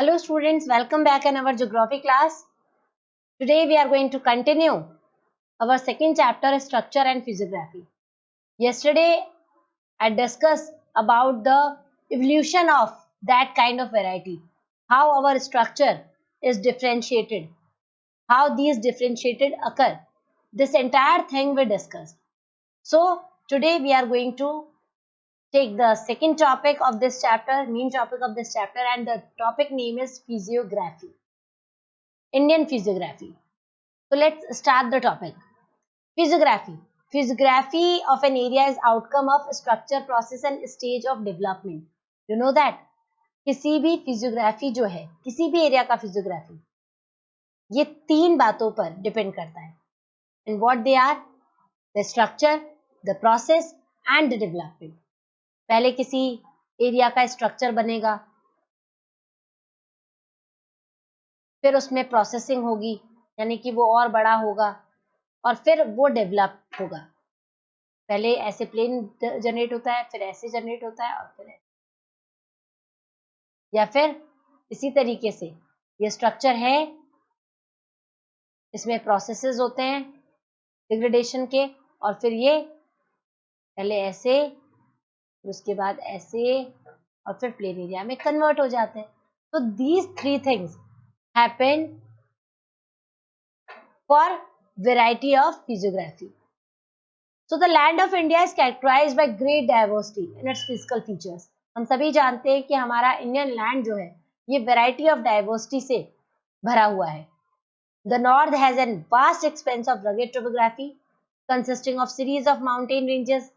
Hello students, welcome back in our geography class. Today we are going to continue our second chapter, structure and physiography. Yesterday I discussed about the evolution of that kind of variety, how our structure is differentiated, how these differentiated occur. This entire thing we discussed. So today we are going to take the second topic of this chapter, main topic of this chapter, and the topic name is physiography. Indian physiography. So let's start the topic. Physiography. Physiography of an area is outcome of structure, process and stage of development. You know that? किसी भी physiography जो है, किसी भी area का physiography, ये तीन बातों पर डिपेंड करता है. And what they are? The structure, the process and the development. पहले किसी एरिया का स्ट्रक्चर बनेगा, फिर उसमें प्रोसेसिंग होगी, यानी कि वो और बड़ा होगा, और फिर वो डेवलप होगा. पहले ऐसे प्लेन जनरेट होता है, फिर ऐसे जनरेट होता है, और फिर या फिर इसी तरीके से ये स्ट्रक्चर है, इसमें प्रोसेसेस होते हैं डिग्रेडेशन के, और फिर ये पहले ऐसे, फिर उसके बाद ऐसे, और फिर प्लेन एरिया में कन्वर्ट हो जाते हैं. तो these three things happen for variety of physiography. So the land of India is characterized by great diversity in its physical features. हम सभी जानते हैं कि हमारा इंडियन लैंड जो है ये वैरायटी ऑफ डाइवर्सिटी से भरा हुआ है. The north has a vast expanse of rugged topography consisting of series of mountain ranges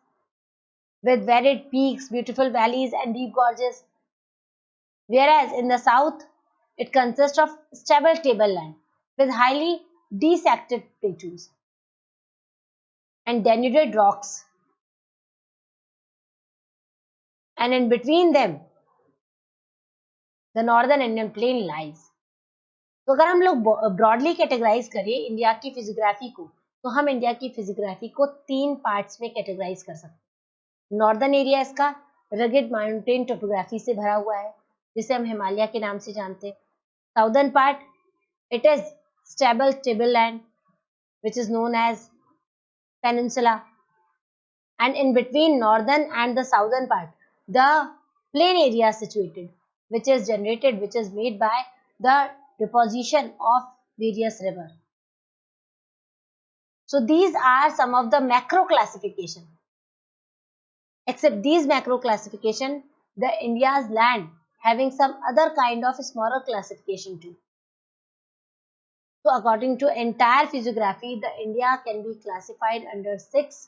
with varied peaks, beautiful valleys and deep gorges. Whereas in the south it consists of stable tableland with highly dissected plateaus and denuded rocks, and in between them the northern Indian plain lies. तो अगर हम लोग broadly categorise करें India की physiography को, तो हम India की फिजियोग्राफी को तीन पार्ट्स में कैटेगराइज कर सकते हैं. नॉर्दर्न एरिया इसका रगेड माउंटेन टोपोग्राफी से भरा हुआ है, जिसे हम हिमालय के नाम से जानते हैं. Southern part it is stable tableland which is known as peninsula, and in between northern and the southern part the plain area situated, which is generated, which is made by the deposition of various rivers. So these are some of the macro classification. Except these macro classification, the India's land having some other kind of smaller classification too. So according to entire physiography, the India can be classified under 6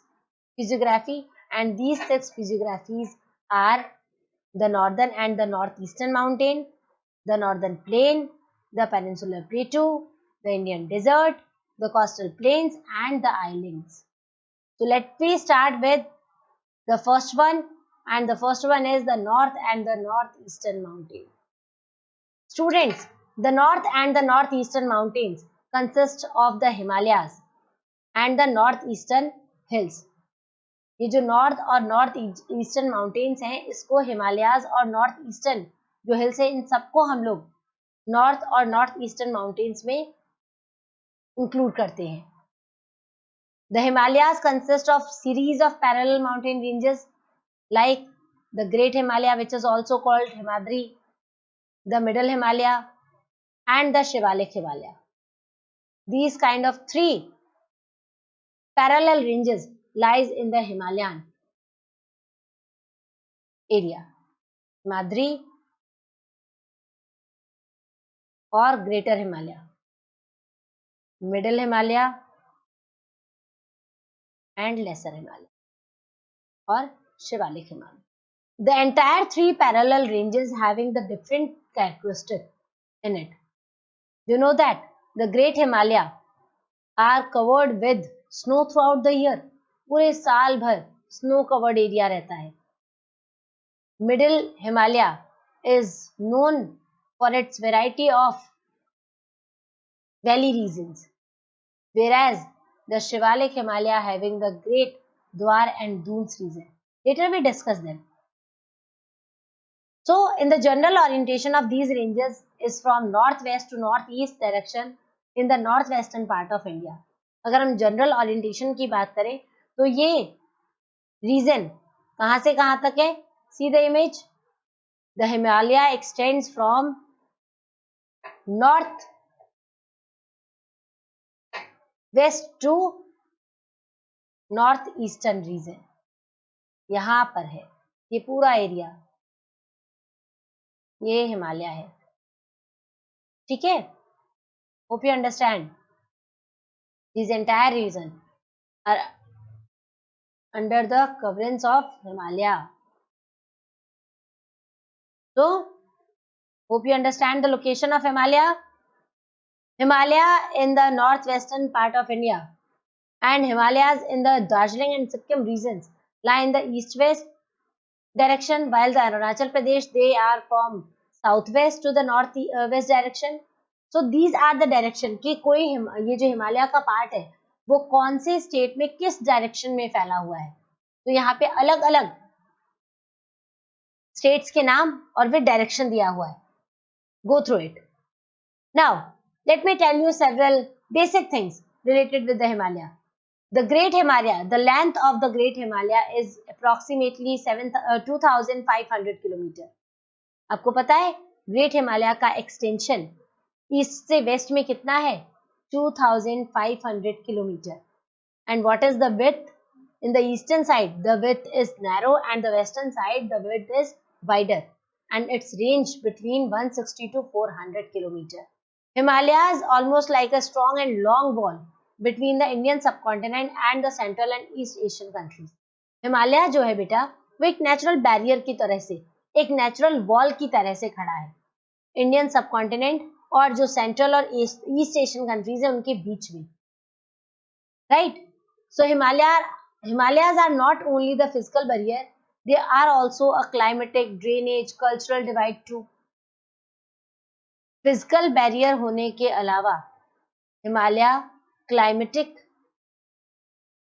physiography, and these 6 physiographies are the northern and the northeastern mountain, the northern plain, the peninsular plateau, the Indian desert, the coastal plains and the islands. So let me start with the first one, and the first one is the north and the northeastern mountain. Students, the north and the northeastern mountains consist of the Himalayas and the northeastern hills. ये जो north और north eastern mountains हैं, इसको हिमालयाज और north eastern जो hills हैं, इन सबको हम लोग नॉर्थ और नॉर्थ ईस्टर्न माउंटेन्स में इंक्लूड करते हैं. The Himalayas consist of series of parallel mountain ranges like the Great Himalaya, which is also called Himadri, the Middle Himalaya and the Shivalik Himalaya. These kind of 3 parallel ranges lies in the Himalayan area. Himadri or Greater Himalaya, Middle Himalaya and Lesser Himalaya or Shivalik Himalaya. The entire 3 parallel ranges having the different characteristics in it. You know that the Great Himalaya are covered with snow throughout the year. पूरे साल भर snow covered area रहता है. Middle Himalaya is known for its variety of valley regions, whereas the Shivalik Himalaya having the Great Dwar and Dunes region. Later we discuss them. So in the general orientation of these ranges is from northwest to northeast direction in the northwestern part of India. अगर हम general orientation की बात करें तो ये reason कहां से कहां तक है? See the image. The Himalaya extends from north west to north eastern region. यहां पर है ये पूरा एरिया, ये हिमालय है. ठीक है, hope you understand. This entire region are under the coverage of Himalaya. So, hope you understand the location of Himalaya. Himalaya in the northwestern part of India and Himalayas in the Darjeeling and Sikkim regions lie in the east-west direction, while the Arunachal Pradesh, they are from southwest to the north-west direction. So, these are the direction कि कोई ये जो हिमालय का part है वो कौन से state में किस डायरेक्शन में फैला हुआ है. तो यहाँ पे अलग अलग स्टेट्स के नाम और फिर डायरेक्शन दिया हुआ है. Go through it. Now, let me tell you several basic things related with the Himalaya. The Great Himalaya, the length of the Great Himalaya is approximately 2,500 kilometer. आपको पता है ग्रेट हिमालय का एक्सटेंशन ईस्ट से waste में कितना है? 2,500 kilometer. And what is the width? In the eastern side, the width is narrow and the western side, the width is wider. And its range between 160 to 400 kilometer. Himalaya is almost like a strong and long wall between the Indian subcontinent and the Central and East Asian countries. Himalaya जो है बेटा वो एक natural barrier की तरह से, एक natural wall की तरह से खड़ा है इंडियन सबकॉन्टिनेंट और जो सेंट्रल और ईस्ट एशियन कंट्रीज है उनके बीच में. Right. So Himalayas are not only the physical barrier, they are also a climatic, drainage, cultural divide too. Physical barrier होने के अलावा हिमालय क्लाइमेटिक,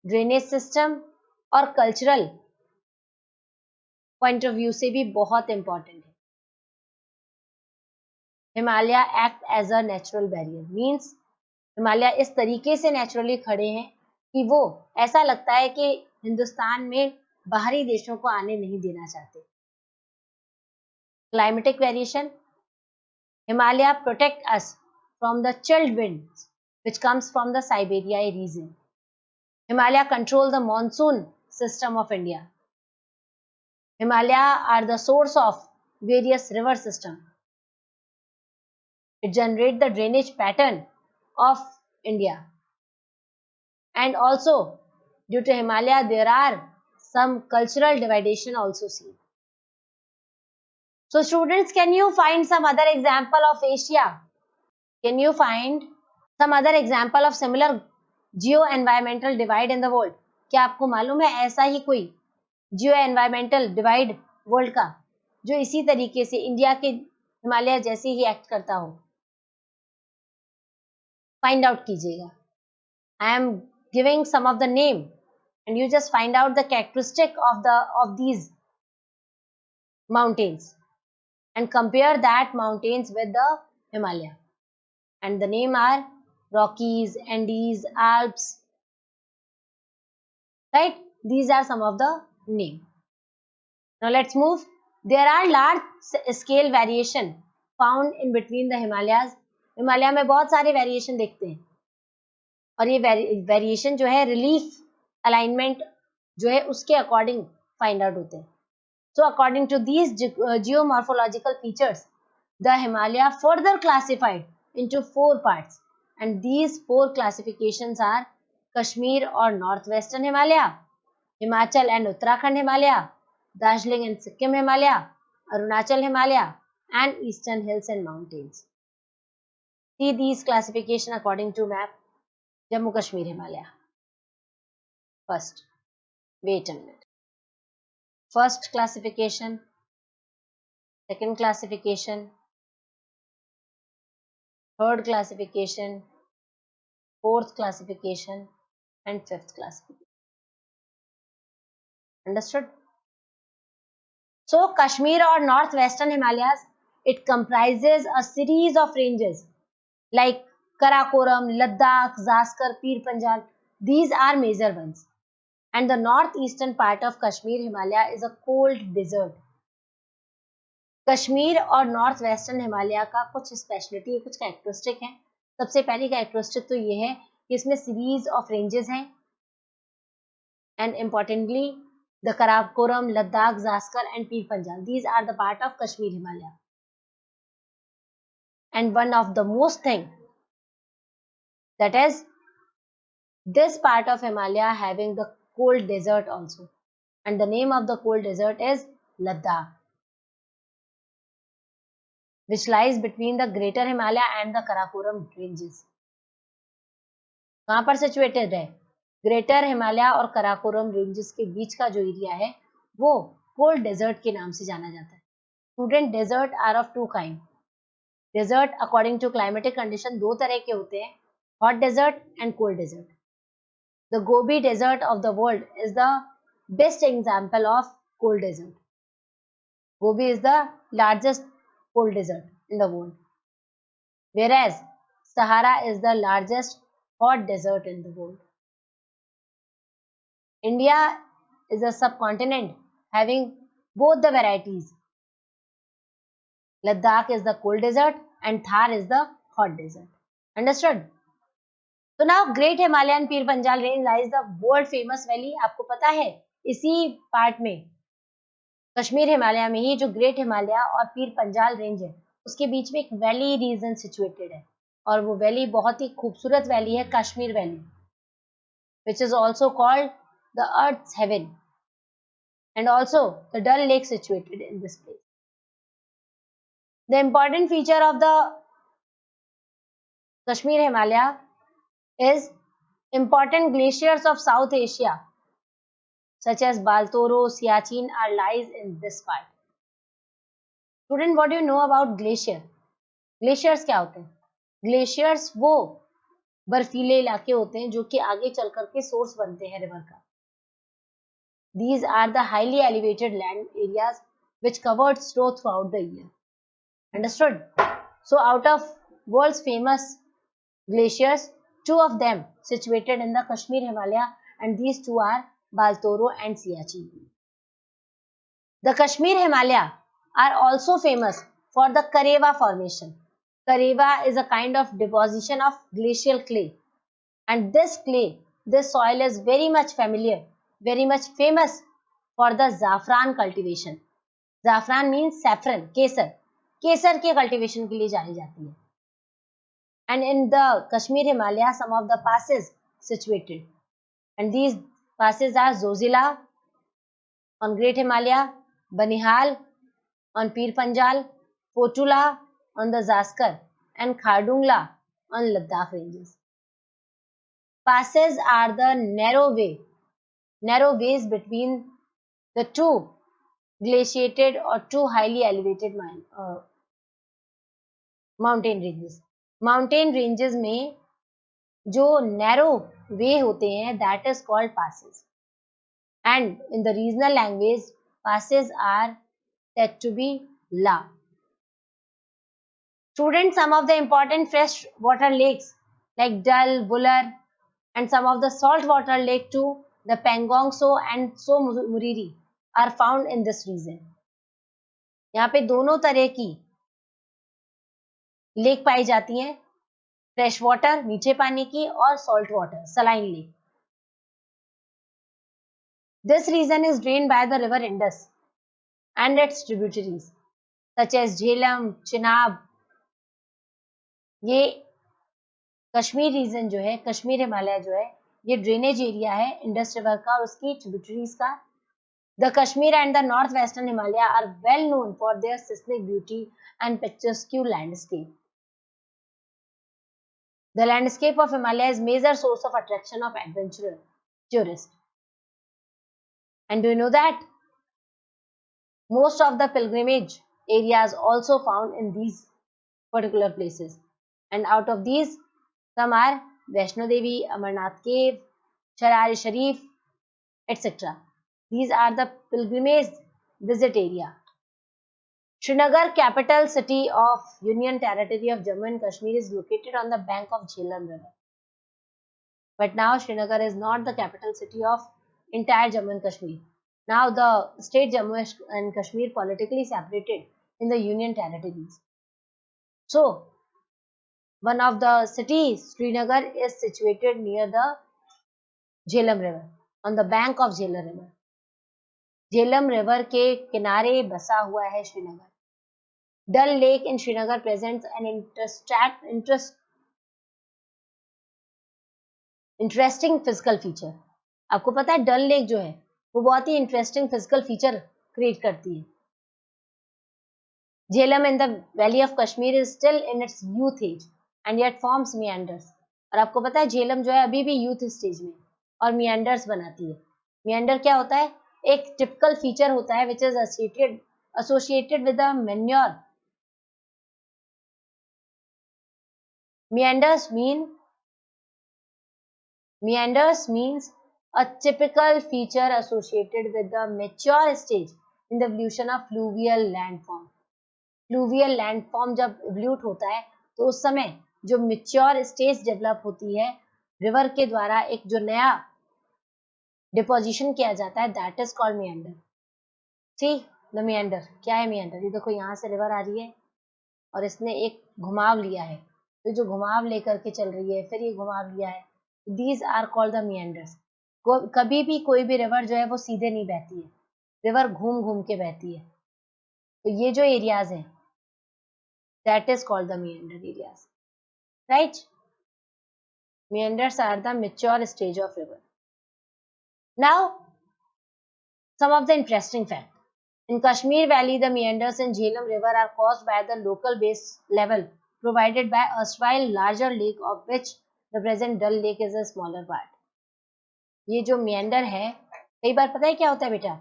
ड्रेनेज सिस्टम और कल्चरल पॉइंट ऑफ व्यू से भी बहुत इंपॉर्टेंट है. Himalaya act as a natural barrier means Himalaya इस तरीके से नेचुरली खड़े हैं कि वो ऐसा लगता है कि हिंदुस्तान में बाहरी देशों को आने नहीं देना चाहते. Climatic variation. Himalaya protect us from the chilled winds which comes from the Siberia region. Himalaya control the monsoon system of India. Himalaya are the source of various river systems. It generate the drainage pattern of India. And also due to Himalaya there are some cultural dividation also seen. So students, can you find some other example of Asia? Can you find some other example of similar geo-environmental divide in the world? क्या आपको मालूम है ऐसा ही कोई geo-environmental divide world का जो इसी तरीके से इंडिया के हिमालय जैसे ही एक्ट करता हो? फाइंड आउट कीजिएगा. I am giving some of the name and you just find out the characteristic of these mountains and compare that mountains with the Himalaya. And the name are Rockies, Andes, Alps. Right? These are some of the name. Now let's move. There are large scale variation found in between the Himalayas. Himalaya में बहुत सारे variation देखते हैं और ये variation जो है relief alignment जो है उसके अकॉर्डिंग फाइंड आउट होते हैं. So according to these geomorphological features, the Himalaya further classified into 4 parts, and these 4 classifications are Kashmir or Northwestern Himalaya, Himachal and Uttarakhand Himalaya, Darjeeling and Sikkim Himalaya, Arunachal Himalaya, and Eastern Hills and Mountains. See these classification according to map. Jammu Kashmir Himalaya. First, wait a minute. First classification, second classification, third classification, fourth classification, and fifth classification. Understood? So Kashmir or northwestern Himalayas, it comprises a series of ranges like Karakoram, Ladakh, Zaskar, Pir Panjal. These are major ones. And the northeastern part of Kashmir Himalaya is a cold desert. Kashmir और north western Himalaya का कुछ speciality, कुछ characteristic है. सबसे पहली characteristic तो ये है कि इसमें सीरीज ऑफ रेंजेस हैं and importantly the Karakoram, Ladakh, Zanskar and Pir Panjal, these are the part of Kashmir Himalaya. And one of the most thing that is this part of Himalaya having the cold desert also, and the name of the cold desert is Ladakh, which lies between the Greater Himalaya and the Karakoram ranges. कहाँ पर situated है? Greater Himalaya और Karakoram ranges के बीच का जो area है वो cold desert के नाम से जाना जाता है. Student, desert are of two kind. Desert according to climatic condition दो तरह के होते हैं, hot desert and cold desert. The Gobi Desert of the world is the best example of cold desert. Gobi is the largest cold desert in the world, whereas Sahara is the largest hot desert in the world. India is a subcontinent having both the varieties. Ladakh is the cold desert and Thar is the hot desert. Understood? तो now great Himalayan Pir Panjal range lies the world famous valley. आपको पता है इसी part में, कश्मीर हिमालय में ही जो great Himalaya और Pir Panjal range है उसके बीच में एक वैली रीजन सिचुएटेड है, और वो वैली बहुत ही खूबसूरत वैली है, Kashmir valley, which is also called the earth's heaven, and also the Dal lake situated in this place. The important feature of the Kashmir Himalaya is important glaciers of South Asia such as Baltoro, Siachen are lies in this part. Student, what do you know about glacier? Glaciers क्या होते हैं? Glaciers वो बर्फीले इलाके होते हैं जो कि आगे चल करके सोर्स बनते हैं रिवर का. These are the highly elevated land areas which covered snow throughout the year. Understood? So out of world's famous glaciers, two of them situated in the Kashmir Himalaya, and these two are Baltoro and Siachen. The Kashmir Himalaya are also famous for the Kareva formation. Kareva is a kind of deposition of glacial clay, and this clay, this soil is very much familiar, very much famous for the saffron cultivation. Saffron means saffron, केसर. केसर के cultivation के लिए जानी जाती है. And in the Kashmir Himalaya, some of the passes situated, and these passes are Zojila on Great Himalaya, Banihal on Pir Panjal, Potula on the Zaskar, and Khardungla on Ladakh ranges. Passes are the narrow ways between the two glaciated or two highly elevated mountain ranges. Mountain ranges में जो narrow वे होते हैं that is called passes, and in the regional language passes are said to be la. Student, some of the important fresh water lakes like Dal, Wular, and some of the salt water lake to the Pangong Tso and Tso Moriri are found in this region. यहाँ पे दोनों तरह की lake पाई जाती हैं, fresh water मीठे पानी की और salt water saline lake. This region is drained by the river Indus and its tributaries such as Jhelum, Chenab. ये कश्मीर रीजन जो है, कश्मीर हिमालय जो है, ये ड्रेनेज एरिया है इंडस रिवर का और उसकी ट्रिब्यूटरीज का. The Kashmir and the north western Himalaya are well known for their seismic beauty and picturesque landscape. The landscape of Himalaya is major source of attraction of adventurer tourists. And do you know that most of the pilgrimage areas also found in these particular places? And out of these, some are Vaishno Devi, Amarnath Cave, Sharar-e-Sharif, etc. These are the pilgrimage visit area Srinagar, capital city of Union Territory of Jammu and Kashmir, is located on the bank of Jhelum River. But now Srinagar is not the capital city of entire Jammu and Kashmir. Now the state Jammu and Kashmir politically separated in the Union Territories. So one of the cities, Srinagar, is situated near the Jhelum River, on the bank of Jhelum River. Jhelum river के किनारे बसा हुआ है Srinagar. Dal lake in Srinagar presents an interesting physical feature. आपको पता है Dal lake जो है वो बहुत ही इंटरेस्टिंग फिजिकल फीचर क्रिएट करती है. Jhelum in the valley of Kashmir is still in its youth age and yet forms meanders. और आपको पता है झेलम जो है अभी भी यूथ स्टेज में और मिएंडर्स बनाती है. मिएंडर क्या होता है? एक टिपिकल फीचर होता है which is associated with the manure. Meanders means a typical feature associated with the mature stage in the evolution of fluvial landform. Fluvial landform जब evolute होता है तो उस समय जो mature stage develop होती है रिवर के द्वारा, एक जो नया डिपोजिशन किया जाता है, that is called meander. See the meander. क्या है मिएंडर? ये देखो यहाँ से रिवर आ रही है और इसने एक घुमाव लिया है, तो जो घुमाव लेकर के चल रही है, फिर ये घुमाव लिया है, दीज आर कॉल्ड द मिएंडर्स. कभी भी कोई भी रिवर जो है वो सीधे नहीं बहती है, रिवर घूम घूम के बहती है. तो ये जो एरियाज हैं that is called the meander areas, right. Meanders are the mature stage of river. Now, some of the interesting facts. In Kashmir Valley, the meanders in Jhelum River are caused by the local base level provided by erstwhile larger lake, of which the present Dal Lake is a smaller part. ये जो meander है, कई बार पता है क्या होता है बेटा?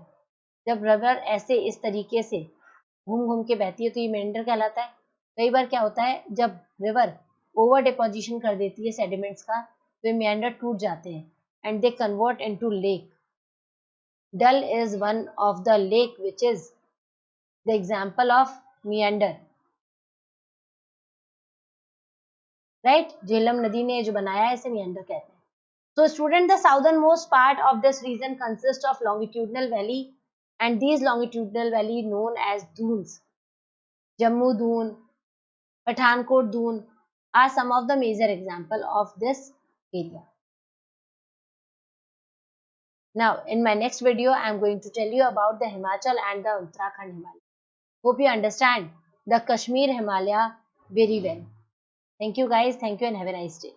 जब river ऐसे इस तरीके से घूम घूम के बहती है तो ये meander कहलाता है. कई बार क्या होता है, जब river over deposition कर देती है sediments का, तो ये meander टूट जाते हैं and they convert into lake. Dal is one of the lake which is the example of meander, right. Jhelum नदी ने जो बनाया है इसे meander कहते हैं. So student, the southernmost part of this region consists of longitudinal valley and these longitudinal valley known as dunes. Jammu Doon, Pathankot Doon are some of the major example of this area. Now, in my next video, I am going to tell you about the Himachal and the Uttarakhand Himalaya. Hope you understand the Kashmir Himalaya very well. Thank you guys. Thank you and have a nice day.